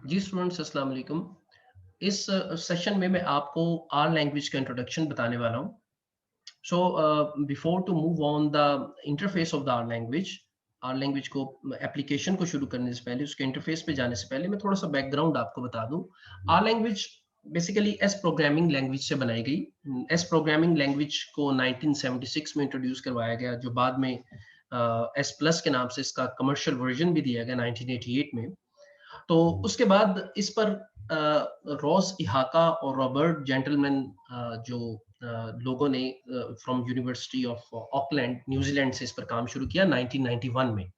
जी students अस्सलाम वालेकुम। इस सेशन में मैं आपको आर लैंग्वेज का इंट्रोडक्शन बताने वाला हूँ। So before to move on the interface of the R language को एप्लीकेशन को शुरू करने से पहले उसके इंटरफेस पे जाने से पहले मैं थोड़ा सा बैकग्राउंड आपको बता दूँ। R language basically S programming language से बनाई गई। एस प्रोग्रामिंग लैंग्वेज को 1976 में इंट्रोड्यूस करवाया गया, जो बाद में एस प्लस के नाम से इसका कमर्शियल वर्जन भी दिया गया 1988 में। तो उसके बाद इस पर रॉस इहाका और रॉबर्ट जेंटलमैन, जो लोगों ने from university of Auckland New Zealand से इस पर काम शुरू किया 1991 में,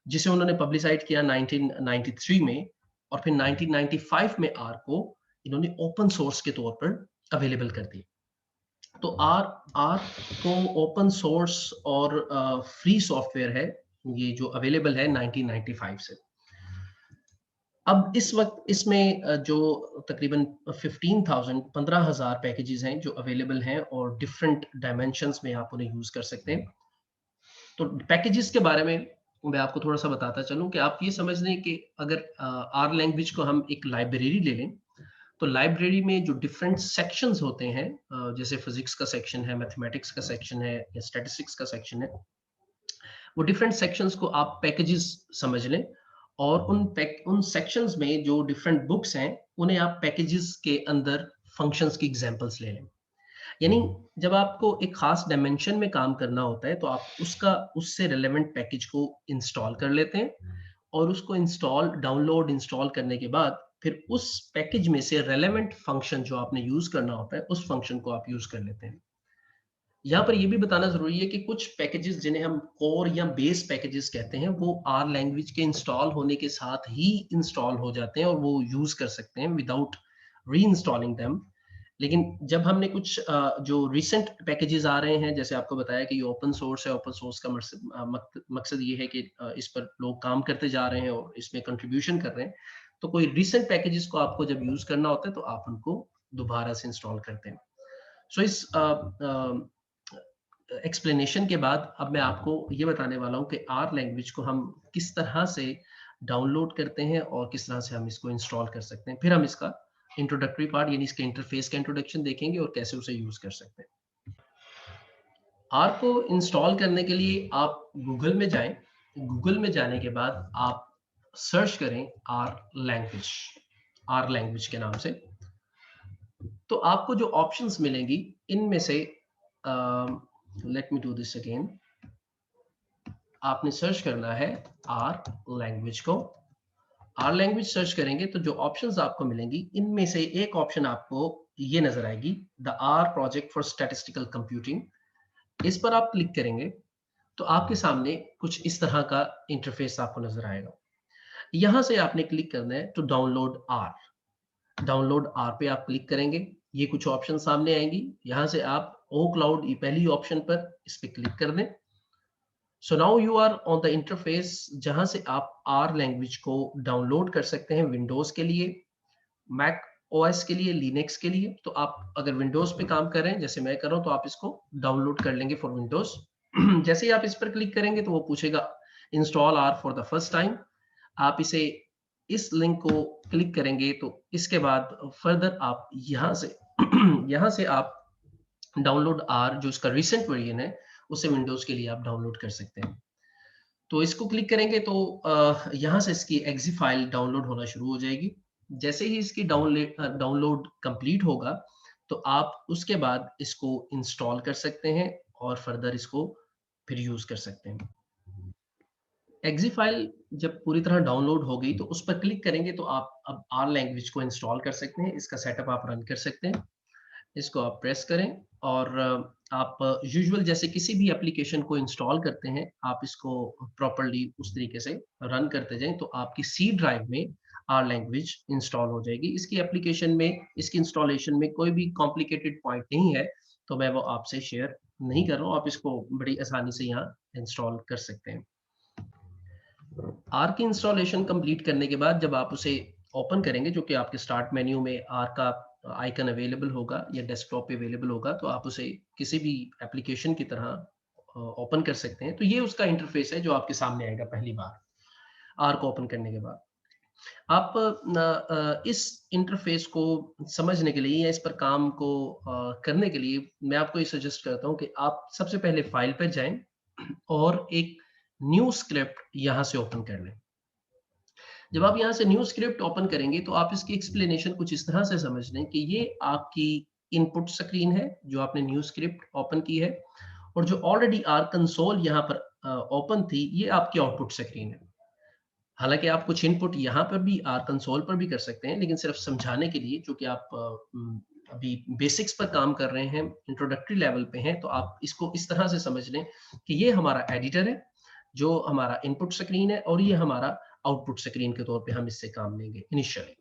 जिसे उन्होंने पब्लिसाइड किया 1993 में, और फिर 1995 में आर को इन्होंने ओपन सोर्स के तौर पर अवेलेबल कर दिया। तो आर आर को ओपन सोर्स और फ्री सॉफ्टवेयर है, ये जो अवेलेबल है 1995 से। अब इस वक्त इसमें जो तकरीबन 15,000 पैकेजेस हैं जो अवेलेबल हैं, और डिफरेंट डायमेंशंस में आप उन्हें यूज कर सकते हैं। तो पैकेजेस के बारे में मैं आपको थोड़ा सा बताता चलूं कि आप ये समझ लें कि अगर आर लैंग्वेज को हम एक लाइब्रेरी ले लें, तो लाइब्रेरी में जो डिफरेंट सेक्शंस होते हैं, जैसे फिजिक्स का सेक्शन है, मैथमेटिक्स का सेक्शन है, या स्टैटिस्टिक्स का सेक्शन है, वो डिफरेंट सेक्शंस को आप पैकेजेस समझ लें, और उन सेक्शंस में जो डिफरेंट बुक्स हैं उन्हें आप पैकेजेस के अंदर फंक्शंस की एग्जांपल्स ले लें। यानी जब आपको एक खास डायमेंशन में काम करना होता है तो आप उसका उससे रिलेवेंट पैकेज को इंस्टॉल कर लेते हैं, और उसको इंस्टॉल करने के बाद फिर उस पैकेज में से रेलेवेंट फंक्शन जो आपने यूज करना होता है उस फंक्शन को आप यूज कर लेते हैं। यहाँ पर ये भी बताना ज़रूरी है कि कुछ पैकेजेस जिन्हें हम कोर या बेस पैकेजेस कहते हैं, वो आर लैंग्वेज के इंस्टॉल होने के साथ ही इंस्टॉल हो जाते हैं और वो यूज़ कर सकते हैं विदाउट री-इंस्टॉलिंग देम। लेकिन जब हमने कुछ जो रिसेंट पैकेजेस आ रहे हैं, जैसे आपको बताया कि ये ओपन सोर्स है, ओपन सोर्स का मकसद ये है कि इस पर लोग काम करते जा रहे हैं और इसमें कंट्रीब्यूशन कर रहे हैं। तो कोई रिसेंट पैकेजेस को आपको जब यूज़ करना होता है तो आप उनको दोबारा से इंस्टॉल करते हैं। सो इस एक्सप्लेनेशन के बाद अब मैं आपको ये बताने वाला हूँ कि आर लैंग्वेज को हम किस तरह से डाउनलोड करते हैं और किस तरह से हम इसको इंस्टॉल कर सकते हैं। फिर हम इसका इंट्रोडक्टरी पार्ट यानी इसके इंटरफेस का इंट्रोडक्शन देखेंगे और कैसे उसे यूज कर सकते हैं। आर को इंस्टॉल करने के लिए आप गूगल में जाएं। गूगल में जाने के बाद आप सर्च करें आर लैंग्वेज के नाम से। तो आपको जो ऑप्शंस मिलेंगी इनमें से let me do this again. आपने सर्च करना है आर लैंग्वेज को। आर लैंग्वेज सर्च करेंगे तो जो ऑप्शंस आपको मिलेंगी इनमें से एक ऑप्शन आपको ये नजर आएगी, the R project for statistical computing. इस पर आप क्लिक करेंगे तो आपके सामने कुछ इस तरह का इंटरफेस आपको नजर आएगा। यहां से आपने क्लिक करना है टू डाउनलोड आर पे आप क्लिक करेंगे। ये कुछ ऑप्शन सामने आएंगी, यहां से आप ओ क्लाउड, ये पहली ऑप्शन पर इस पे क्लिक कर दें। So now you are on the interface जहां से आप आर लैंग्वेज को डाउनलोड कर सकते हैं। विंडोज के लिए, मैक ओएस के लिए, लिनक्स के लिए। तो आप अगर विंडोज पे काम कर रहे हैं जैसे मैं कर रहा हूं तो आप इसको डाउनलोड कर लेंगे फॉर विंडोज। जैसे ही आप इस पर क्लिक करेंगे तो वो पूछेगा install R for the first time. आप इसे इस लिंक को क्लिक करेंगे तो इसके बाद फर्दर आप यहाँ से यहाँ से आप डाउनलोड आर जो इसका रिसेंट वर्जन है उसे विंडोज के लिए आप डाउनलोड कर सकते हैं। तो इसको क्लिक करेंगे तो यहाँ से इसकी एग्जी फाइल डाउनलोड होना शुरू हो जाएगी। जैसे ही इसकी डाउनलोड कंप्लीट होगा तो आप उसके बाद इसको इंस्टॉल कर सकते हैं और फर्दर इसको फिर यूज कर सकते हैं। एग्जी फाइल जब पूरी तरह डाउनलोड हो गई तो उस पर क्लिक करेंगे तो आप अब आर लैंग्वेज को इंस्टॉल कर सकते हैं। इसका सेटअप आप रन कर सकते हैं। इसको आप प्रेस करें और आप यूजुअल जैसे किसी भी एप्लीकेशन को इंस्टॉल करते हैं, आप इसको प्रॉपर्ली उस तरीके से रन करते जाएं तो आपकी सी ड्राइव में आर लैंग्वेज इंस्टॉल हो जाएगी। इसकी एप्लीकेशन में, इसकी इंस्टॉलेशन में कोई भी कॉम्प्लिकेटेड पॉइंट नहीं है, तो मैं वो आपसे शेयर नहीं कर रहा हूँ। आप इसको बड़ी आसानी से यहाँ इंस्टॉल कर सकते हैं। आर की इंस्टॉलेशन कंप्लीट करने के बाद जब आप उसे ओपन करेंगे, जो कि आपके स्टार्ट मेन्यू में आर का आइकन अवेलेबल होगा या डेस्कटॉप पे अवेलेबल होगा, तो आप उसे किसी भी एप्लीकेशन की तरह ओपन कर सकते हैं। तो ये उसका इंटरफेस है जो आपके सामने आएगा पहली बार आर को ओपन करने के बाद। आप इस इंटरफेस को समझने के लिए या इस पर काम को करने के लिए मैं आपको ये सजेस्ट करता हूँ कि आप सबसे पहले फाइल पर जाएं और एक न्यू स्क्रिप्ट यहाँ से ओपन कर लें। जब आप यहाँ से न्यू स्क्रिप्ट ओपन करेंगे तो आप इसकी एक्सप्लेनेशन कुछ इस तरह से समझ लें कि ये आपकी इनपुट स्क्रीन है जो आपने न्यू स्क्रिप्ट ओपन की है, और जो ऑलरेडी आर कंसोल यहाँ पर ओपन थी ये आपकी आउटपुट स्क्रीन है। हालांकि आप कुछ इनपुट यहाँ पर भी आर कंसोल पर भी कर सकते हैं, लेकिन सिर्फ समझाने के लिए, क्योंकि आप अभी बेसिक्स पर काम कर रहे हैं, इंट्रोडक्टरी लेवल पे हैं, तो आप इसको इस तरह से समझ लें कि ये हमारा एडिटर है जो हमारा इनपुट स्क्रीन है, और ये हमारा आउटपुट स्क्रीन के तौर पे हम इससे काम लेंगे इनिशियली।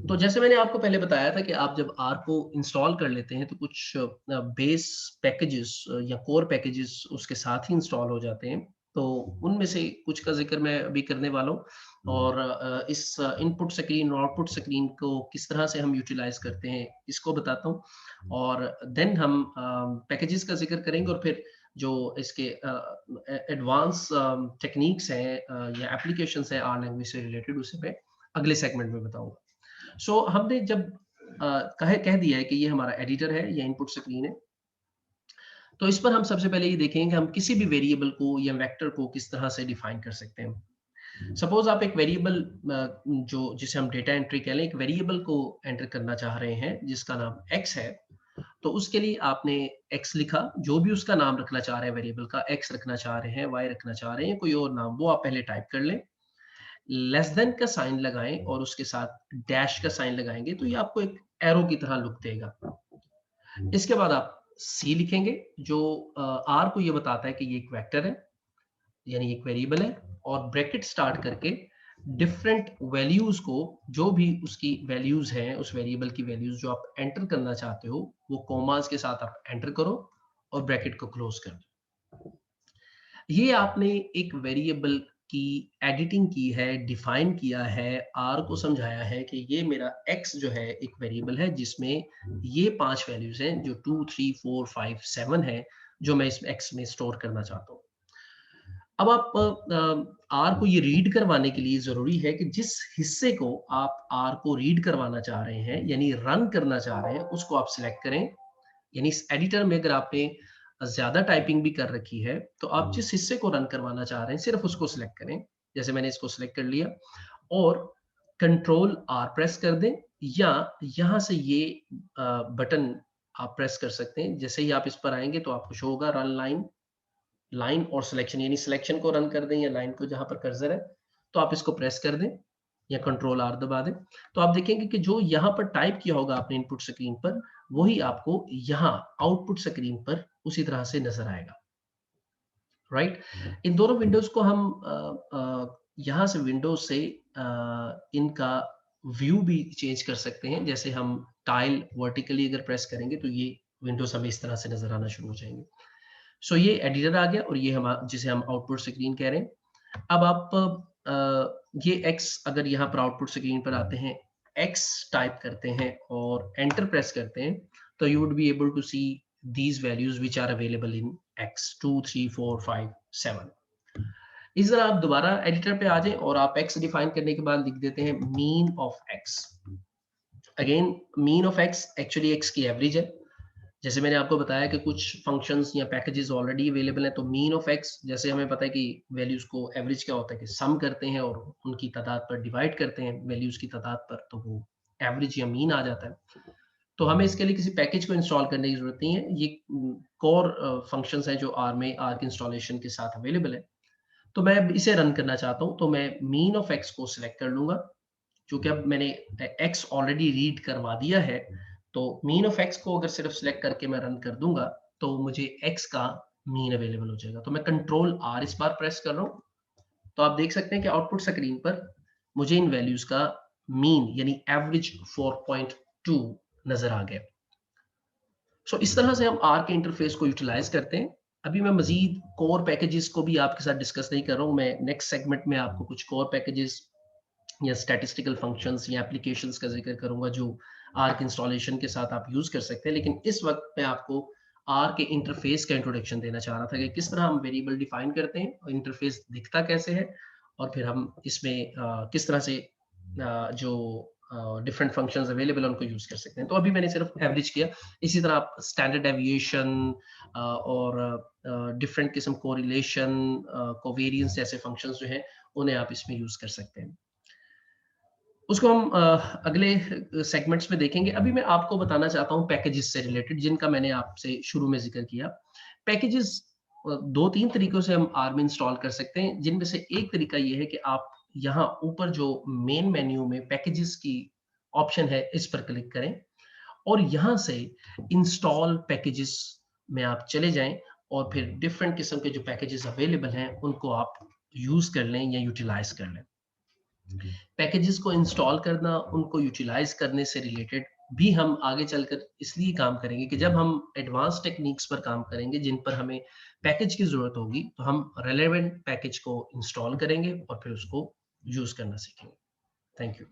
तो जैसे मैंने आपको पहले बताया था कि आप जब आर को इंस्टॉल कर लेते हैं तो कुछ बेस पैकेजेस या कोर पैकेजेस उसके साथ ही इंस्टॉल हो जाते हैं। तो उनमें से कुछ का जिक्र मैं अभी करने वाला हूँ, और इस इनपुट स्क्रीन और आउटपुट स्क्रीन को किस तरह से हम यूटिलाइज करते हैं इसको बताता हूँ, और देन हम पैकेजेस का जिक्र करेंगे, और फिर जो इसके एडवांस टेक्निक्स हैं या एप्लीकेशंस हैं आर लैंग्वेज से रिलेटेड, उसे मैं अगले सेगमेंट में बताऊंगा। सो हमने जब कह दिया है कि ये हमारा एडिटर है या इनपुट स्क्रीन है, तो इस पर हम सबसे पहले ये देखेंगे कि हम किसी भी वेरिएबल को या वेक्टर को किस तरह से डिफाइन कर सकते हैं। सपोज आप एक वेरिएबल जो जिसे हम डेटा एंट्री कह लें, एक वेरिएबल को एंटर करना चाह रहे हैं जिसका नाम x है, तो उसके लिए आपने x लिखा, जो भी उसका नाम रखना चाह रहे हैं वेरिएबल का, x रखना चाह रहे हैं, y रखना चाह रहे हैं, कोई और नाम, वो आप पहले टाइप कर लें, लेस देन का साइन लगाएं और उसके साथ डैश का साइन लगाएंगे तो ये आपको एक एरो की तरह लुक देगा। इसके बाद आप सी लिखेंगे जो आर को ये बताता है कि ये एक वेक्टर है, यानी एक वेरिएबल है, और ब्रैकेट स्टार्ट करके डिफरेंट वैल्यूज को, जो भी उसकी वैल्यूज हैं, उस वेरिएबल की वैल्यूज जो आप एंटर करना चाहते हो, वो कॉमास के साथ आप एंटर करो और ब्रैकेट को क्लोज कर दो। ये आपने एक वेरिएबल की एडिटिंग की है, डिफाइन किया है, आर को समझाया है कि ये मेरा x जो है एक वेरिएबल है जिसमें ये 5 वैल्यूज हैं जो 2 3 4 5 7 है, जो मैं इस x में स्टोर करना चाहता हूँ। अब आप आर को ये रीड करवाने के लिए जरूरी है कि जिस हिस्से को आप आर को रीड करवाना चाह रहे हैं, यानी रन करना चाह रहे हैं, उसको आप सिलेक्ट करें। यानी इस एडिटर में अगर आपने ज्यादा टाइपिंग भी कर रखी है, तो आप जिस हिस्से को रन करवाना चाह रहे हैं सिर्फ उसको सिलेक्ट करें। जैसे मैंने इसको सिलेक्ट कर लिया, और कंट्रोल आर प्रेस कर दें, या यहां से ये बटन आप प्रेस कर सकते हैं। जैसे ही आप इस पर आएंगे तो आपको शो होगा रन लाइन, लाइन और सिलेक्शन, यानी सिलेक्शन को रन कर दें या लाइन को, जहां पर कर्सर है तो आप इसको प्रेस कर दें या कंट्रोल आर दबा दें, तो आप देखेंगे कि जो यहाँ पर टाइप किया होगा आपने इनपुट स्क्रीन पर, वही आपको यहाँ आउटपुट स्क्रीन पर उसी तरह से नजर आएगा। राइट? इन दोनों विंडोज को हम यहाँ से विंडोज से इनका व्यू भी चेंज कर सकते हैं। जैसे हम टाइल वर्टिकली अगर प्रेस करेंगे तो ये विंडोज हमें इस तरह से नजर आना शुरू हो जाएंगे। सो ये एडिटर आ गया, और ये हम जिसे हम आउटपुट स्क्रीन कह रहे हैं। अब आप ये x अगर यहाँ पर आउटपुट स्क्रीन पर आते हैं, x टाइप करते हैं और एंटर प्रेस करते हैं, तो you would be able to see these values which are available in x 2 3 4 5 7। इस तरह आप दोबारा एडिटर पे आ जाएं और आप x डिफाइन करने के बाद लिख देते हैं mean of x। Again mean of x actually x की एवरेज है। जैसे मैंने आपको बताया कि कुछ फंक्शंस या पैकेजेस ऑलरेडी अवेलेबल हैं, तो मीन ऑफ एक्स, जैसे हमें पता है कि वैल्यूज को एवरेज क्या होता है कि सम करते हैं और उनकी तादाद पर डिवाइड करते हैं वैल्यूज की तादाद पर, तो वो एवरेज या मीन आ जाता है। तो हमें इसके लिए किसी पैकेज को इंस्टॉल करने की जरूरत नहीं है, ये कोर फंक्शंस हैं जो आर में आर के इंस्टॉलेशन के साथ अवेलेबल है। तो मैं इसे रन करना चाहता हूँ, तो मैं मीन ऑफ एक्स को सिलेक्ट कर लूंगा। क्योंकि अब मैंने x ऑलरेडी रीड करवा दिया है, तो मीन ऑफ x को अगर सिर्फ सिलेक्ट करके मैं रन कर दूंगा तो मुझे x का मीन अवेलेबल हो जाएगा। तो मैं कंट्रोल आर इस बार प्रेस कर रहा हूँ, तो आप देख सकते हैं कि आउटपुट स्क्रीन पर मुझे इन वैल्यूज का मीन यानी एवरेज 4.2 नजर आ गया। सो इस तरह से हम आर के इंटरफेस को यूटिलाइज करते हैं। अभी मैं मजीद कोर पैकेजेस को भी आपके साथ डिस्कस नहीं कर रहा हूँ। मैं नेक्स्ट सेगमेंट में आपको कुछ कोर पैकेजेस या स्टैटिस्टिकल फंक्शंस या एप्लीकेशंस का जिक्र करूंगा जो आर के इंस्टॉलेशन के साथ आप यूज कर सकते हैं। लेकिन इस वक्त मैं आपको आर के इंटरफेस का इंट्रोडक्शन देना चाह रहा था कि किस तरह हम वेरिएबल डिफाइन करते हैं और इंटरफेस दिखता कैसे है, और फिर हम इसमें किस तरह से जो डिफरेंट फंक्शंस अवेलेबल है उनको यूज कर सकते हैं। तो अभी मैंने सिर्फ एवरेज किया। इसी तरह आप स्टैंडर्ड डेविएशन और डिफरेंट किस्म कोरिलेशन, कोवेरियंस जैसे फंक्शंस जो हैं उन्हें आप इसमें यूज कर सकते हैं। उसको हम अगले सेगमेंट्स में देखेंगे। अभी मैं आपको बताना चाहता हूँ पैकेजेस से रिलेटेड, जिनका मैंने आपसे शुरू में जिक्र किया। पैकेजेस 2-3 तरीकों से हम आर में इंस्टॉल कर सकते हैं, जिनमें से एक तरीका ये है कि आप यहाँ ऊपर जो मेन मेन्यू में पैकेजेस की ऑप्शन है, इस पर क्लिक करें और यहाँ से इंस्टॉल पैकेजेस में आप चले जाएं और फिर डिफरेंट किस्म के जो पैकेजेस अवेलेबल हैं, उनको आप यूज कर लें या यूटिलाइज कर लें। पैकेजेस को इंस्टॉल करना, उनको यूटिलाइज करने से रिलेटेड भी हम आगे चलकर इसलिए काम करेंगे कि जब हम एडवांस टेक्निक्स पर काम करेंगे जिन पर हमें पैकेज की जरूरत होगी, तो हम रेलेवेंट पैकेज को इंस्टॉल करेंगे और फिर उसको यूज करना सीखेंगे। Thank you.